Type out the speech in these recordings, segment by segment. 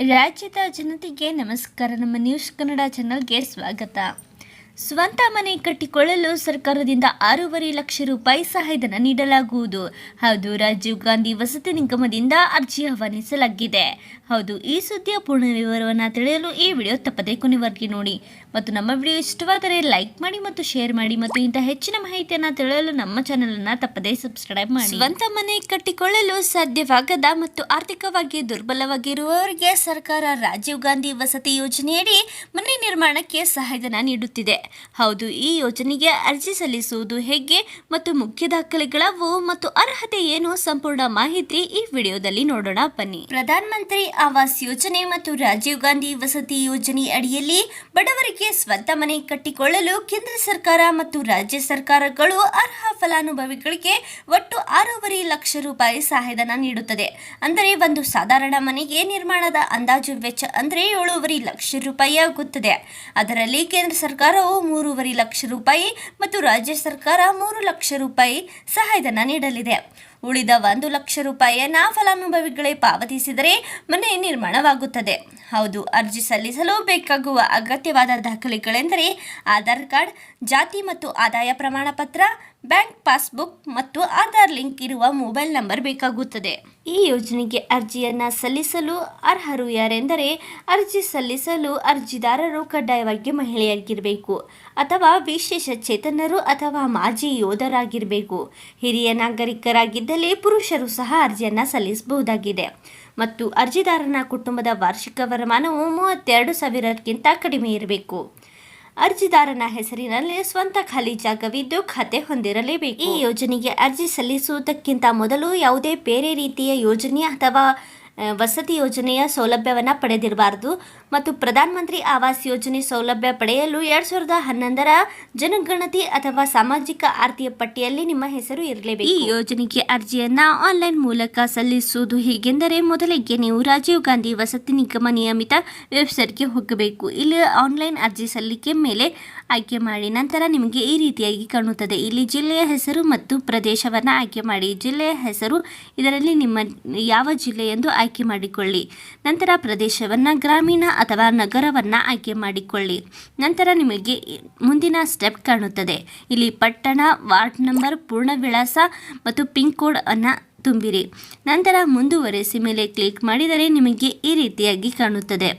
ರಾಜ್ಯದ ಜನತೆಗೆ ನಮಸ್ಕಾರ. ನಮ್ಮ ನ್ಯೂಸ್ ಕನ್ನಡ ಚಾನಲ್ಗೆ ಸ್ವಾಗತ. ಸ್ವಂತ ಮನೆ ಕಟ್ಟಿಕೊಳ್ಳಲು ಸರ್ಕಾರದಿಂದ 6.5 ಲಕ್ಷ ರೂಪಾಯಿ ಸಹಾಯಧನ ನೀಡಲಾಗುವುದು. ಹೌದು, ರಾಜೀವ್ ಗಾಂಧಿ ವಸತಿ ನಿಗಮದಿಂದ ಅರ್ಜಿ ಆಹ್ವಾನಿಸಲಾಗಿದೆ. ಹೌದು, ಈ ಸುದ್ದಿಯ ಪೂರ್ಣ ವಿವರವನ್ನು ತಿಳಿಯಲು ಈ ವಿಡಿಯೋ ತಪ್ಪದೇ ಕೊನೆವರೆಗೆ ನೋಡಿ ಮತ್ತು ನಮ್ಮ ವಿಡಿಯೋ ಇಷ್ಟವಾದರೆ ಲೈಕ್ ಮಾಡಿ ಮತ್ತು ಶೇರ್ ಮಾಡಿ ಮತ್ತು ಇಂತಹ ಹೆಚ್ಚಿನ ಮಾಹಿತಿಯನ್ನು ತಿಳಿಯಲು ನಮ್ಮ ಚಾನಲನ್ನು ತಪ್ಪದೇ ಸಬ್ಸ್ಕ್ರೈಬ್ ಮಾಡಿ. ಸ್ವಂತ ಮನೆ ಕಟ್ಟಿಕೊಳ್ಳಲು ಸಾಧ್ಯವಾಗದ ಮತ್ತು ಆರ್ಥಿಕವಾಗಿ ದುರ್ಬಲವಾಗಿರುವವರಿಗೆ ಸರ್ಕಾರ ರಾಜೀವ್ ಗಾಂಧಿ ವಸತಿ ಯೋಜನೆಯಡಿ ಮನೆ ನಿರ್ಮಾಣಕ್ಕೆ ಸಹಾಯಧನ ನೀಡುತ್ತಿದೆ. ಹೌದು, ಈ ಯೋಜನೆಗೆ ಅರ್ಜಿ ಸಲ್ಲಿಸುವುದು ಹೇಗೆ ಮತ್ತು ಮುಖ್ಯ ದಾಖಲೆಗಳವು ಮತ್ತು ಅರ್ಹತೆ ಏನು, ಸಂಪೂರ್ಣ ಮಾಹಿತಿ ಈ ವಿಡಿಯೋದಲ್ಲಿ ನೋಡೋಣ ಬನ್ನಿ. ಪ್ರಧಾನ ಮಂತ್ರಿ ಆವಾಸ್ ಯೋಜನೆ ಮತ್ತು ರಾಜೀವ್ ಗಾಂಧಿ ವಸತಿ ಯೋಜನೆ ಅಡಿಯಲ್ಲಿ ಬಡವರಿಗೆ ಸ್ವಂತ ಮನೆ ಕಟ್ಟಿಕೊಳ್ಳಲು ಕೇಂದ್ರ ಸರ್ಕಾರ ಮತ್ತು ರಾಜ್ಯ ಸರ್ಕಾರಗಳು ಅರ್ಹ ಫಲಾನುಭವಿಗಳಿಗೆ ಒಟ್ಟು 6.5 ಲಕ್ಷ ರೂಪಾಯಿ ಸಹಾಯಧನ ನೀಡುತ್ತದೆ. ಅಂದರೆ ಒಂದು ಸಾಧಾರಣ ಮನೆಗೆ ನಿರ್ಮಾಣದ ಅಂದಾಜು ವೆಚ್ಚ ಅಂದರೆ 7.5 ಲಕ್ಷ ರೂಪಾಯಿ ಆಗುತ್ತದೆ. ಅದರಲ್ಲಿ ಕೇಂದ್ರ ಸರ್ಕಾರವು 3.5 ಲಕ್ಷ ರೂಪಾಯಿ ಮತ್ತು ರಾಜ್ಯ ಸರ್ಕಾರ 3 ಲಕ್ಷ ರೂಪಾಯಿ ಸಹಾಯಧನ ನೀಡಲಿದೆ. ಉಳಿದ 1 ಲಕ್ಷ ರೂಪಾಯಿಯನ್ನು ಫಲಾನುಭವಿಗಳೇ ಪಾವತಿಸಿದರೆ ಮನೆ ನಿರ್ಮಾಣವಾಗುತ್ತದೆ. ಹೌದು, ಅರ್ಜಿ ಸಲ್ಲಿಸಲು ಬೇಕಾಗುವ ಅಗತ್ಯವಾದ ದಾಖಲೆಗಳೆಂದರೆ ಆಧಾರ್ ಕಾರ್ಡ್, ಜಾತಿ ಮತ್ತು ಆದಾಯ ಪ್ರಮಾಣ ಪತ್ರ, ಬ್ಯಾಂಕ್ ಪಾಸ್ಬುಕ್ ಮತ್ತು ಆಧಾರ್ ಲಿಂಕ್ ಇರುವ ಮೊಬೈಲ್ ನಂಬರ್ ಬೇಕಾಗುತ್ತದೆ. ಈ ಯೋಜನೆಗೆ ಅರ್ಜಿಯನ್ನು ಸಲ್ಲಿಸಲು ಅರ್ಹರು ಯಾರೆಂದರೆ ಅರ್ಜಿ ಸಲ್ಲಿಸಲು ಅರ್ಜಿದಾರರು ಕಡ್ಡಾಯವಾಗಿ ಮಹಿಳೆಯಾಗಿರಬೇಕು ಅಥವಾ ವಿಶೇಷ ಚೇತನರು ಅಥವಾ ಮಾಜಿ ಯೋಧರಾಗಿರಬೇಕು. ಹಿರಿಯ ನಾಗರಿಕರಾಗಿದ್ದಲ್ಲಿ ಪುರುಷರು ಸಹ ಅರ್ಜಿಯನ್ನು ಸಲ್ಲಿಸಬಹುದಾಗಿದೆ ಮತ್ತು ಅರ್ಜಿದಾರನ ಕುಟುಂಬದ ವಾರ್ಷಿಕ ವರಮಾನವು 32,000ಕ್ಕಿಂತ ಕಡಿಮೆ ಇರಬೇಕು. ಅರ್ಜಿದಾರನ ಹೆಸರಿನಲ್ಲಿ ಸ್ವಂತ ಖಾಲಿ ಜಾಗವಿದ್ದು ಖಾತೆ ಹೊಂದಿರಲೇಬೇಕು. ಈ ಯೋಜನೆಗೆ ಅರ್ಜಿ ಸಲ್ಲಿಸುವುದಕ್ಕಿಂತ ಮೊದಲು ಯಾವುದೇ ಬೇರೆ ರೀತಿಯ ಯೋಜನೆ ಅಥವಾ ವಸತಿ ಯೋಜನೆಯ ಸೌಲಭ್ಯವನ್ನು ಪಡೆದಿರಬಾರದು ಮತ್ತು ಪ್ರಧಾನ ಮಂತ್ರಿ ಆವಾಸ್ ಯೋಜನೆ ಸೌಲಭ್ಯ ಪಡೆಯಲು 2011ರ ಜನಗಣತಿ ಅಥವಾ ಸಾಮಾಜಿಕ ಆರ್ಥಿಕ ಪಟ್ಟಿಯಲ್ಲಿ ನಿಮ್ಮ ಹೆಸರು ಇರಲೇಬೇಕು. ಈ ಯೋಜನೆಗೆ ಅರ್ಜಿಯನ್ನು ಆನ್ಲೈನ್ ಮೂಲಕ ಸಲ್ಲಿಸುವುದು ಹೇಗೆಂದರೆ ಮೊದಲಿಗೆ ನೀವು ರಾಜೀವ್ ಗಾಂಧಿ ವಸತಿ ನಿಗಮ ನಿಯಮಿತ ವೆಬ್ಸೈಟ್ಗೆ ಹೋಗಬೇಕು. ಇಲ್ಲಿ ಆನ್ಲೈನ್ ಅರ್ಜಿ ಸಲ್ಲಿಕೆ ಮೇಲೆ ಆಯ್ಕೆ ಮಾಡಿ ನಂತರ ನಿಮಗೆ ಈ ರೀತಿಯಾಗಿ ಕಾಣುತ್ತದೆ. ಇಲ್ಲಿ ಜಿಲ್ಲೆಯ ಹೆಸರು ಮತ್ತು ಪ್ರದೇಶವನ್ನು ಆಯ್ಕೆ ಮಾಡಿ. ಜಿಲ್ಲೆಯ ಹೆಸರು ಇದರಲ್ಲಿ ನಿಮ್ಮ ಯಾವ ಜಿಲ್ಲೆ ಎಂದು ಆಯ್ಕೆ ಮಾಡಿಕೊಳ್ಳಿ. ನಂತರ ಪ್ರದೇಶವನ್ನು ಗ್ರಾಮೀಣ ಅಥವಾ ನಗರವನ್ನು ಆಯ್ಕೆ ಮಾಡಿಕೊಳ್ಳಿ. ನಂತರ ನಿಮಗೆ ಮುಂದಿನ ಸ್ಟೆಪ್ ಕಾಣುತ್ತದೆ. ಇಲ್ಲಿ ಪಟ್ಟಣ, ವಾರ್ಡ್ ನಂಬರ್, ಪೂರ್ಣ ವಿಳಾಸ ಮತ್ತು ಪಿನ್ ಕೋಡ್ ಅನ್ನು ತುಂಬಿರಿ. ನಂತರ ಮುಂದುವರೆಸಿ ಮೇಲೆ ಕ್ಲಿಕ್ ಮಾಡಿದರೆ ನಿಮಗೆ ಈ ರೀತಿಯಾಗಿ ಕಾಣುತ್ತದೆ.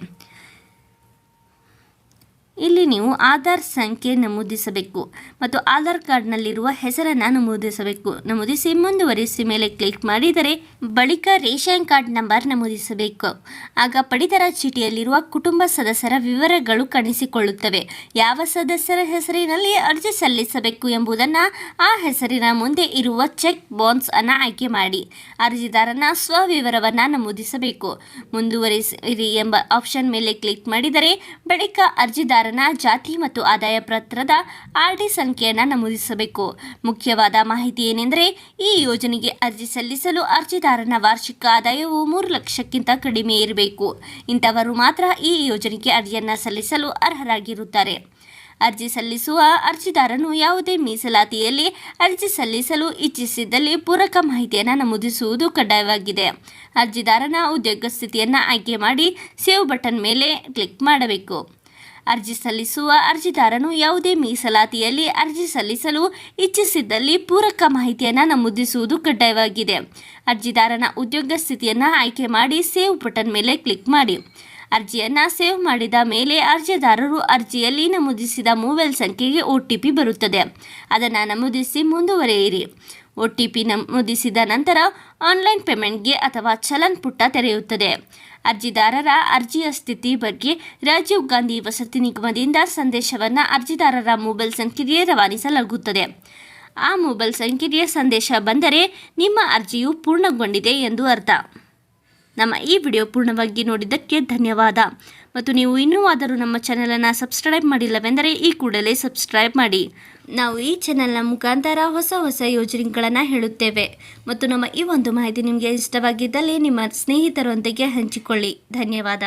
ಇಲ್ಲಿ ನೀವು ಆಧಾರ್ ಸಂಖ್ಯೆ ನಮೂದಿಸಬೇಕು ಮತ್ತು ಆಧಾರ್ ಕಾರ್ಡ್ನಲ್ಲಿರುವ ಹೆಸರನ್ನು ನಮೂದಿಸಬೇಕು. ನಮೂದಿಸಿ ಮುಂದುವರಿಸಿ ಮೇಲೆ ಕ್ಲಿಕ್ ಮಾಡಿದರೆ ಬಳಿಕ ರೇಷನ್ ಕಾರ್ಡ್ ನಂಬರ್ ನಮೂದಿಸಬೇಕು. ಆಗ ಪಡಿತರ ಚೀಟಿಯಲ್ಲಿರುವ ಕುಟುಂಬ ಸದಸ್ಯರ ವಿವರಗಳು ಕಾಣಿಸಿಕೊಳ್ಳುತ್ತವೆ. ಯಾವ ಸದಸ್ಯರ ಹೆಸರಿನಲ್ಲಿ ಅರ್ಜಿ ಸಲ್ಲಿಸಬೇಕು ಎಂಬುದನ್ನು ಆ ಹೆಸರಿನ ಮುಂದೆ ಇರುವ ಚೆಕ್ ಬಾಕ್ಸ್ ಅನ್ನು ಆಯ್ಕೆ ಮಾಡಿ ಅರ್ಜಿದಾರನ ಸ್ವವಿವರವನ್ನು ನಮೂದಿಸಬೇಕು. ಮುಂದುವರಿಸಿರಿ ಎಂಬ ಆಪ್ಷನ್ ಮೇಲೆ ಕ್ಲಿಕ್ ಮಾಡಿದರೆ ಬಳಿಕ ಅರ್ಜಿದಾರ ಜಾತಿ ಮತ್ತು ಆದಾಯ ಪತ್ರದ ಆರ್ಡಿ ಸಂಖ್ಯೆಯನ್ನು ನಮೂದಿಸಬೇಕು. ಮುಖ್ಯವಾದ ಮಾಹಿತಿ ಏನೆಂದರೆ ಈ ಯೋಜನೆಗೆ ಅರ್ಜಿ ಸಲ್ಲಿಸಲು ಅರ್ಜಿದಾರನ ವಾರ್ಷಿಕ ಆದಾಯವು 3 ಲಕ್ಷಕ್ಕಿಂತ ಕಡಿಮೆ ಇರಬೇಕು. ಇಂಥವರು ಮಾತ್ರ ಈ ಯೋಜನೆಗೆ ಅರ್ಜಿಯನ್ನು ಸಲ್ಲಿಸಲು ಅರ್ಹರಾಗಿರುತ್ತಾರೆ. ಅರ್ಜಿ ಸಲ್ಲಿಸುವ ಅರ್ಜಿದಾರನು ಯಾವುದೇ ಮೀಸಲಾತಿಯಲ್ಲಿ ಅರ್ಜಿ ಸಲ್ಲಿಸಲು ಇಚ್ಛಿಸಿದ್ದಲ್ಲಿ ಪೂರಕ ಮಾಹಿತಿಯನ್ನು ನಮೂದಿಸುವುದು ಕಡ್ಡಾಯವಾಗಿದೆ. ಅರ್ಜಿದಾರನ ಉದ್ಯೋಗ ಸ್ಥಿತಿಯನ್ನು ಆಯ್ಕೆ ಮಾಡಿ ಸೇವ್ ಬಟನ್ ಮೇಲೆ ಕ್ಲಿಕ್ ಮಾಡಬೇಕು. ಅರ್ಜಿ ಸಲ್ಲಿಸುವ ಅರ್ಜಿದಾರನು ಯಾವುದೇ ಮೀಸಲಾತಿಯಲ್ಲಿ ಅರ್ಜಿ ಸಲ್ಲಿಸಲು ಇಚ್ಛಿಸಿದ್ದಲ್ಲಿ ಪೂರಕ ಮಾಹಿತಿಯನ್ನು ನಮೂದಿಸುವುದು ಕಡ್ಡಾಯವಾಗಿದೆ. ಅರ್ಜಿದಾರನ ಉದ್ಯೋಗ ಸ್ಥಿತಿಯನ್ನು ಆಯ್ಕೆ ಮಾಡಿ ಸೇವ್ ಬಟನ್ ಮೇಲೆ ಕ್ಲಿಕ್ ಮಾಡಿ. ಅರ್ಜಿಯನ್ನು ಸೇವ್ ಮಾಡಿದ ಮೇಲೆ ಅರ್ಜಿದಾರರು ಅರ್ಜಿಯಲ್ಲಿ ನಮೂದಿಸಿದ ಮೊಬೈಲ್ ಸಂಖ್ಯೆಗೆ OTP ಬರುತ್ತದೆ. ಅದನ್ನು ನಮೂದಿಸಿ ಮುಂದುವರಿಯಿರಿ. OTP ನಮೂದಿಸಿದ ನಂತರ ಆನ್ಲೈನ್ ಪೇಮೆಂಟ್ಗೆ ಅಥವಾ ಚಲನ್ ಪುಟ ತೆರೆಯುತ್ತದೆ. ಅರ್ಜಿದಾರರ ಅರ್ಜಿಯ ಸ್ಥಿತಿ ಬಗ್ಗೆ ರಾಜೀವ್ ಗಾಂಧಿ ವಸತಿ ನಿಗಮದಿಂದ ಸಂದೇಶವನ್ನು ಅರ್ಜಿದಾರರ ಮೊಬೈಲ್ ಸಂಖ್ಯೆಗೆ ರವಾನಿಸಲಾಗುತ್ತದೆ. ಆ ಮೊಬೈಲ್ ಸಂಖ್ಯೆಗೆ ಸಂದೇಶ ಬಂದರೆ ನಿಮ್ಮ ಅರ್ಜಿಯು ಪೂರ್ಣಗೊಂಡಿದೆ ಎಂದು ಅರ್ಥ. ನಮ್ಮ ಈ ವಿಡಿಯೋ ಪೂರ್ಣವಾಗಿ ನೋಡಿದ್ದಕ್ಕೆ ಧನ್ಯವಾದ ಮತ್ತು ನೀವು ಇನ್ನೂ ಆದರೂ ನಮ್ಮ ಚಾನಲನ್ನು ಸಬ್ಸ್ಕ್ರೈಬ್ ಮಾಡಿಲ್ಲವೆಂದರೆ ಈ ಕೂಡಲೇ ಸಬ್ಸ್ಕ್ರೈಬ್ ಮಾಡಿ. ನಾವು ಈ ಚಾನಲ್ನ ಮುಖಾಂತರ ಹೊಸ ಯೋಜನೆಗಳನ್ನು ಹೇಳುತ್ತೇವೆ ಮತ್ತು ನಮ್ಮ ಈ ಒಂದು ಮಾಹಿತಿ ನಿಮಗೆ ಇಷ್ಟವಾಗಿದ್ದಲ್ಲಿ ನಿಮ್ಮ ಸ್ನೇಹಿತರೊಂದಿಗೆ ಹಂಚಿಕೊಳ್ಳಿ. ಧನ್ಯವಾದ.